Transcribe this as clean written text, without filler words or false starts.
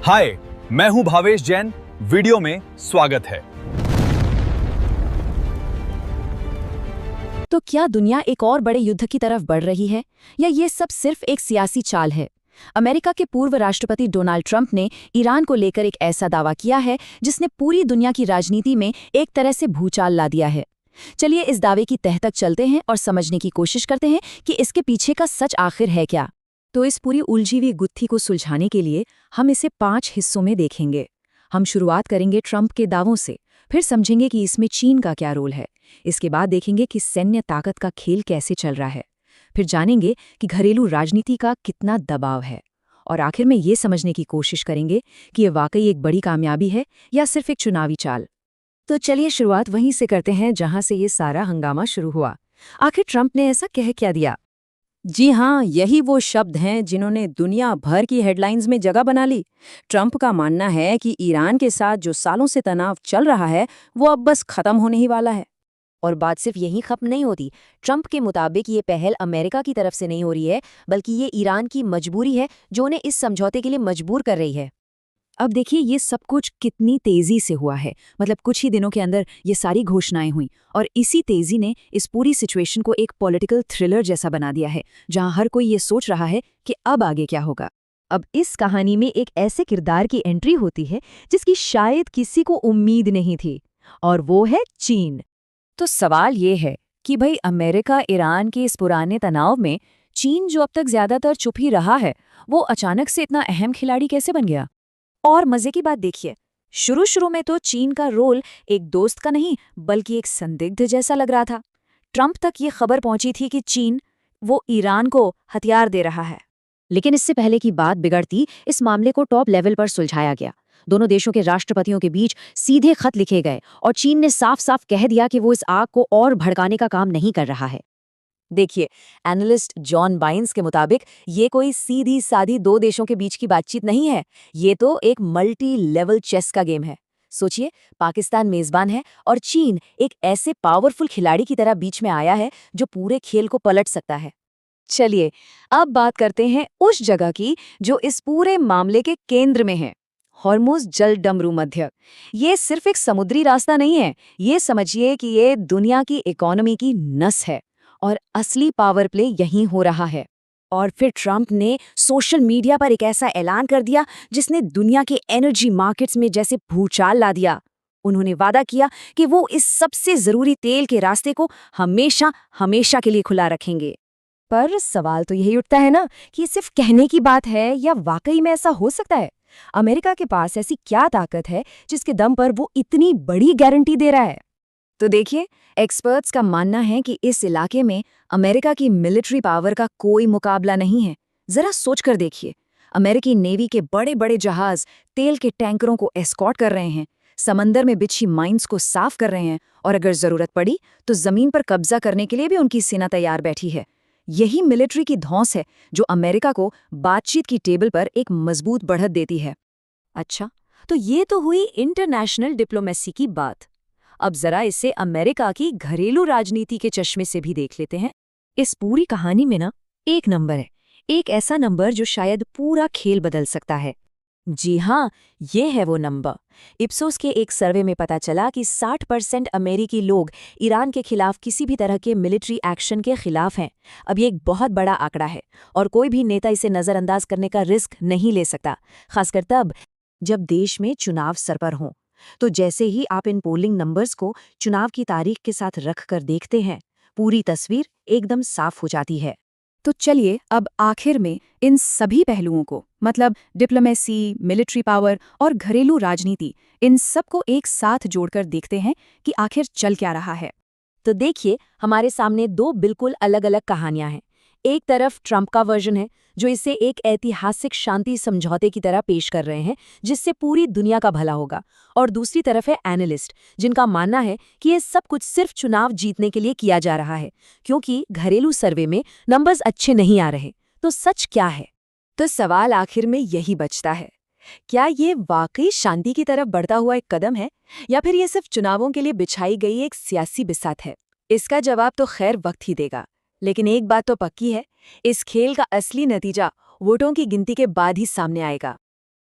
हाय, मैं हूं भावेश जैन। वीडियो में स्वागत है। तो क्या दुनिया एक और बड़े युद्ध की तरफ बढ़ रही है, या ये सब सिर्फ एक सियासी चाल है? अमेरिका के पूर्व राष्ट्रपति डोनाल्ड ट्रंप ने ईरान को लेकर एक ऐसा दावा किया है जिसने पूरी दुनिया की राजनीति में एक तरह से भूचाल ला दिया है। चलिए इस दावे की तह तक चलते हैं और समझने की कोशिश करते हैं कि इसके पीछे का सच आखिर है क्या। तो इस पूरी उलझी हुई गुत्थी को सुलझाने के लिए हम इसे 5 हिस्सों में देखेंगे। हम शुरुआत करेंगे ट्रंप के दावों से, फिर समझेंगे कि इसमें चीन का क्या रोल है। इसके बाद देखेंगे कि सैन्य ताकत का खेल कैसे चल रहा है। फिर जानेंगे कि घरेलू राजनीति का कितना दबाव है। और आखिर में ये समझने की कोशिश करेंगे कि ये वाकई एक बड़ी कामयाबी है या सिर्फ एक चुनावी चाल। तो चलिए शुरुआत वहीं से करते हैं जहां से ये सारा हंगामा शुरू हुआ। आखिर ट्रंप ने ऐसा कह क्या दिया? जी हाँ, यही वो शब्द हैं जिन्होंने दुनिया भर की हेडलाइंस में जगह बना ली। ट्रंप का मानना है कि ईरान के साथ जो सालों से तनाव चल रहा है वो अब बस खत्म होने ही वाला है। और बात सिर्फ यहीं खत्म नहीं होती। ट्रंप के मुताबिक ये पहल अमेरिका की तरफ से नहीं हो रही है, बल्कि ये ईरान की मजबूरी है जो उन्हें इस समझौते के लिए मजबूर कर रही है। अब देखिए ये सब कुछ कितनी तेजी से हुआ है। मतलब कुछ ही दिनों के अंदर ये सारी घोषणाएं हुई, और इसी तेजी ने इस पूरी सिचुएशन को एक पॉलिटिकल थ्रिलर जैसा बना दिया है, जहां हर कोई ये सोच रहा है कि अब आगे क्या होगा। अब इस कहानी में एक ऐसे किरदार की एंट्री होती है जिसकी शायद किसी को उम्मीद नहीं थी, और वो है चीन। तो सवाल ये है कि भाई अमेरिका ईरान के इस पुराने तनाव में चीन, जो अब तक ज्यादातर चुप ही रहा है, वो अचानक से इतना अहम खिलाड़ी कैसे बन गया? और मजे की बात देखिए, शुरू में तो चीन का रोल एक दोस्त का नहीं बल्कि एक संदिग्ध जैसा लग रहा था। ट्रंप तक ये खबर पहुंची थी कि चीन वो ईरान को हथियार दे रहा है। लेकिन इससे पहले की बात बिगड़ती, इस मामले को टॉप लेवल पर सुलझाया गया। दोनों देशों के राष्ट्रपतियों के बीच सीधे खत लिखे गए, और चीन ने साफ साफ कह दिया कि वो इस आग को और भड़काने का काम नहीं कर रहा है। देखिए, एनालिस्ट जॉन बाइन्स के मुताबिक ये कोई सीधी सादी दो देशों के बीच की बातचीत नहीं है। ये तो एक मल्टी लेवल चेस का गेम है। सोचिए, पाकिस्तान मेजबान है और चीन एक ऐसे पावरफुल खिलाड़ी की तरह बीच में आया है जो पूरे खेल को पलट सकता है। चलिए अब बात करते हैं उस जगह की जो इस पूरे मामले के केंद्र में है, हॉर्मुज़ जलडमरू मध्य। ये सिर्फ एक समुद्री रास्ता नहीं है, ये समझिए कि ये दुनिया की इकोनॉमी की नस है, और असली पावर प्ले यहीं हो रहा है। और फिर ट्रंप ने सोशल मीडिया पर एक ऐसा ऐलान कर दिया जिसने दुनिया के एनर्जी मार्केट्स में जैसे भूचाल ला दिया। उन्होंने वादा किया कि वो इस सबसे जरूरी तेल के रास्ते को हमेशा हमेशा के लिए खुला रखेंगे। पर सवाल तो यही उठता है ना कि ये सिर्फ कहने की बात है या वाकई में ऐसा हो सकता है? अमेरिका के पास ऐसी क्या ताकत है जिसके दम पर वो इतनी बड़ी गारंटी दे रहा है? तो देखिए, एक्सपर्ट्स का मानना है कि इस इलाके में अमेरिका की मिलिट्री पावर का कोई मुकाबला नहीं है। जरा सोचकर देखिए, अमेरिकी नेवी के बड़े बड़े जहाज तेल के टैंकरों को एस्कॉर्ट कर रहे हैं, समंदर में बिछी माइंस को साफ कर रहे हैं, और अगर जरूरत पड़ी तो जमीन पर कब्जा करने के लिए भी उनकी सेना तैयार बैठी है। यही मिलिट्री की धौंस है जो अमेरिका को बातचीत की टेबल पर एक मजबूत बढ़त देती है। अच्छा, तो ये तो हुई इंटरनेशनल डिप्लोमेसी की बात। अब जरा इसे अमेरिका की घरेलू राजनीति के चश्मे से भी देख लेते हैं। इस पूरी कहानी में ना एक नंबर है, एक ऐसा नंबर जो शायद पूरा खेल बदल सकता है। जी हाँ, ये है वो नंबर। इप्सोस के एक सर्वे में पता चला कि 60% अमेरिकी लोग ईरान के खिलाफ किसी भी तरह के मिलिट्री एक्शन के खिलाफ हैं। अब ये एक बहुत बड़ा आंकड़ा है, और कोई भी नेता इसे नज़रअंदाज करने का रिस्क नहीं ले सकता, खासकर तब जब देश में चुनाव सर पर हों। तो जैसे ही आप इन पोलिंग नंबर्स को चुनाव की तारीख के साथ रख कर देखते हैं, पूरी तस्वीर एकदम साफ हो जाती है। तो चलिए अब आखिर में इन सभी पहलुओं को, मतलब डिप्लोमेसी, मिलिट्री पावर और घरेलू राजनीति, इन सब को एक साथ जोड़कर देखते हैं कि आखिर चल क्या रहा है। तो देखिए, हमारे सामने दो बिल्कुल अलग अलग कहानियां हैं। एक तरफ ट्रंप का वर्जन है जो इसे एक ऐतिहासिक शांति समझौते की तरह पेश कर रहे हैं जिससे पूरी दुनिया का भला होगा, और दूसरी तरफ है एनालिस्ट जिनका मानना है कि ये सब कुछ सिर्फ चुनाव जीतने के लिए किया जा रहा है, क्योंकि घरेलू सर्वे में नंबर्स अच्छे नहीं आ रहे। तो सच क्या है? तो सवाल आखिर में यही बचता है, क्या ये वाकई शांति की तरफ बढ़ता हुआ एक कदम है, या फिर ये सिर्फ चुनावों के लिए बिछाई गई एक सियासी बिसात है? इसका जवाब तो खैर वक्त ही देगा, लेकिन एक बात तो पक्की है, इस खेल का असली नतीजा वोटों की गिनती के बाद ही सामने आएगा।